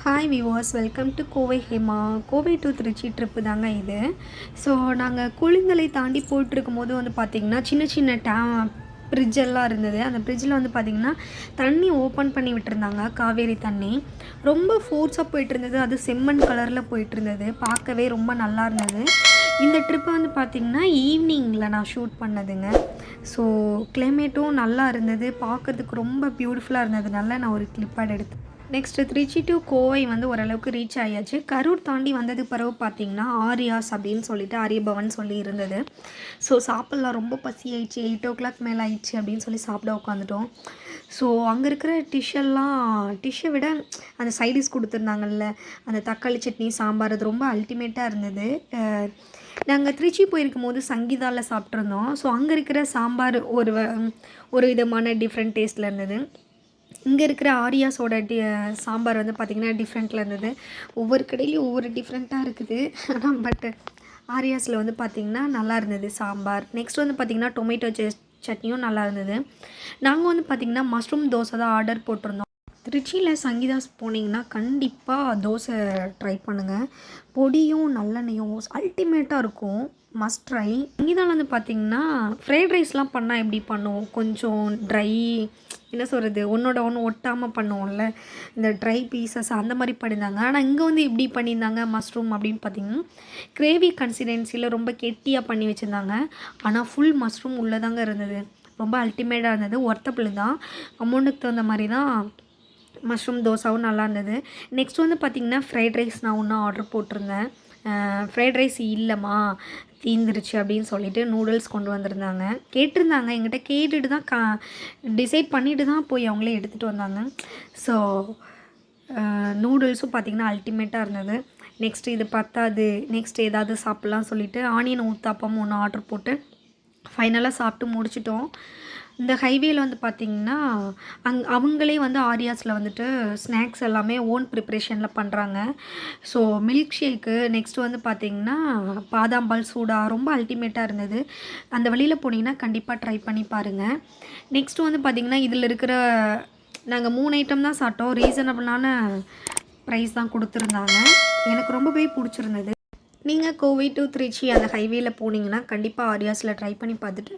Hi viewers, welcome to Kovai Hema. Kovai to Trichy trip தாங்க இது. So நாங்கள் குளிந்தலை தாண்டி போயிட்டுருக்கும்போது வந்து பார்த்திங்கன்னா சின்ன சின்ன ஃப்ரிட்ஜெல்லாம் இருந்தது. அந்த ஃப்ரிட்ஜில் வந்து பார்த்திங்கன்னா தண்ணி ஓப்பன் பண்ணி விட்டுருந்தாங்க, காவேரி தண்ணி. ரொம்ப ஃபோர்ஸாக போயிட்டுருந்தது, அது செம்மண் கலரில் போயிட்டுருந்தது. பார்க்கவே ரொம்ப நல்லா இருந்தது. இந்த ட்ரிப்பை வந்து பார்த்திங்கன்னா ஈவினிங்கில் நான் ஷூட் பண்ணதுங்க. ஸோ கிளைமேட்டும் நல்லா இருந்தது, பார்க்குறதுக்கு ரொம்ப பியூட்டிஃபுல்லாக இருந்ததுனால நான் ஒரு கிளிப்பாட் எடுத்தேன். நெக்ஸ்ட்டு திருச்சி டு கோவை வந்து ஓரளவுக்கு ரீச் ஆகியாச்சு. கரூர் தாண்டி வந்தது பிறகு பார்த்திங்கன்னா ஆரியாஸ் அப்படின்னு சொல்லிட்டு ஆரியபவன் சொல்லி இருந்தது. ஸோ சாப்பிட்லாம், ரொம்ப பசி ஆயிடுச்சு, 8 மேலே ஆயிடுச்சு அப்படின்னு சொல்லி சாப்பிட உட்காந்துட்டோம். ஸோ அங்கே இருக்கிற டிஷ்ஷை விட அந்த சைடிஷ் கொடுத்துருந்தாங்கல்ல, அந்த தக்காளி சட்னி, சாம்பார், அது ரொம்ப அல்டிமேட்டாக இருந்தது. நாங்கள் திருச்சி போயிருக்கும் போது சங்கீதாவில் சாப்பிட்ருந்தோம். ஸோ அங்கே இருக்கிற சாம்பார் ஒரு விதமான டிஃப்ரெண்ட் டேஸ்ட்டில் இருந்தது. இங்கே இருக்கிற ஆரியாஸோட சாம்பார் வந்து பார்த்திங்கன்னா டிஃப்ரெண்ட்டில் இருந்தது. ஒவ்வொரு கடையிலையும் ஒவ்வொரு டிஃப்ரெண்ட்டாக இருக்குது. ஆனால் ஆரியாஸில் வந்து பார்த்திங்கன்னா நல்லா இருந்தது சாம்பார். நெக்ஸ்ட் வந்து பார்த்திங்கன்னா டொமேட்டோ சட்னியும் நல்லா இருந்தது. நாங்கள் வந்து பார்த்திங்கன்னா மஷ்ரூம் தோசை தான் ஆர்டர் போட்டிருந்தோம். திருச்சியில் சங்கீதாஸ் போனீங்கன்னா கண்டிப்பாக தோசை ட்ரை பண்ணுங்கள். பொடியும் நல்லெண்ணெயும் அல்டிமேட்டாக இருக்கும், மஸ்ட் ட்ரை. சங்கீதாவில் வந்து பார்த்திங்கன்னா ஃப்ரைட் ரைஸ்லாம் பண்ணால் எப்படி பண்ணுவோம், கொஞ்சம் ட்ரை, என்ன சொல்கிறது, ஒன்றோட ஒன்று ஒட்டாமல் பண்ணுவோம்ல, இந்த ட்ரை பீசஸ் அந்த மாதிரி பண்ணியிருந்தாங்க. ஆனால் இங்கே வந்து எப்படி பண்ணியிருந்தாங்க மஷ்ரூம் அப்படின்னு பார்த்திங்கன்னா கிரேவி கன்சிஸ்டன்சியில் ரொம்ப கெட்டியாக பண்ணி வச்சுருந்தாங்க. ஆனால் ஃபுல் மஷ்ரூம் உள்ளதாங்க இருந்தது. ரொம்ப அல்டிமேட்டாக இருந்தது, ஒர்த்தபிள் தான். அமௌண்ட்டுக்கு தகுந்த மாதிரி தான் மஷ்ரூம் தோசாவும் நல்லா இருந்தது. நெக்ஸ்ட் வந்து பார்த்திங்கன்னா ஃப்ரைட் ரைஸ் நான் ஒன்றும் ஆர்டர் போட்டிருந்தேன். ஃப்ரைட் ரைஸ் இல்லைம்மா, தீந்துருச்சு அப்படின்னு சொல்லிட்டு நூடுல்ஸ் கொண்டு வந்திருந்தாங்க. கேட்டிருந்தாங்க எங்கிட்ட, கேட்டுட்டு தான் டிசைட் பண்ணிவிட்டு தான் போய் அவங்களே எடுத்துகிட்டு வந்தாங்க. ஸோ நூடுல்ஸும் பார்த்திங்கன்னா அல்டிமேட்டாக இருந்தது. நெக்ஸ்ட்டு இது பத்தாது, நெக்ஸ்ட்டு ஏதாவது சாப்பிட்லாம் சொல்லிவிட்டு ஆனியன் ஊத்தாப்பம் ஒன்று ஆர்டர் போட்டு ஃபைனலாக சாப்பிட்டு முடிச்சிட்டோம். இந்த ஹைவேயில் வந்து பார்த்திங்கன்னா அவங்களே வந்து ஆரியாஸில் வந்துட்டு ஸ்நாக்ஸ் எல்லாமே ஓன் ப்ரிப்ரேஷனில் பண்ணுறாங்க. ஸோ மில்க் ஷேக்கு, நெக்ஸ்ட்டு வந்து பார்த்திங்கன்னா பாதாம் பால் சூடா, ரொம்ப அல்டிமேட்டாக இருந்தது. அந்த வழியில் போனீங்கன்னா கண்டிப்பாக ட்ரை பண்ணி பாருங்கள். நெக்ஸ்ட்டு வந்து பார்த்திங்கன்னா இதில் இருக்கிற நாங்கள் 3 ஐட்டம் தான் சாப்பிட்டோம். ரீசனபிளான ப்ரைஸ் தான் கொடுத்துருந்தாங்க. எனக்கு ரொம்பவே பிடிச்சிருந்தது. நீங்கள் கோவை டு திருச்சி அந்த ஹைவேயில் போனீங்கன்னா கண்டிப்பாக ஆரியாஸில் ட்ரை பண்ணி பார்த்துட்டு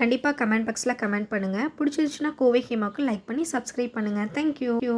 கண்டிப்பாக கமெண்ட் பாக்ஸில் கமெண்ட் பண்ணுங்கள். பிடிச்சிருச்சுன்னா கோவை ஹேமாவுக்கு லைக் பண்ணி சப்ஸ்கிரைப் பண்ணுங்கள். தேங்க்யூ.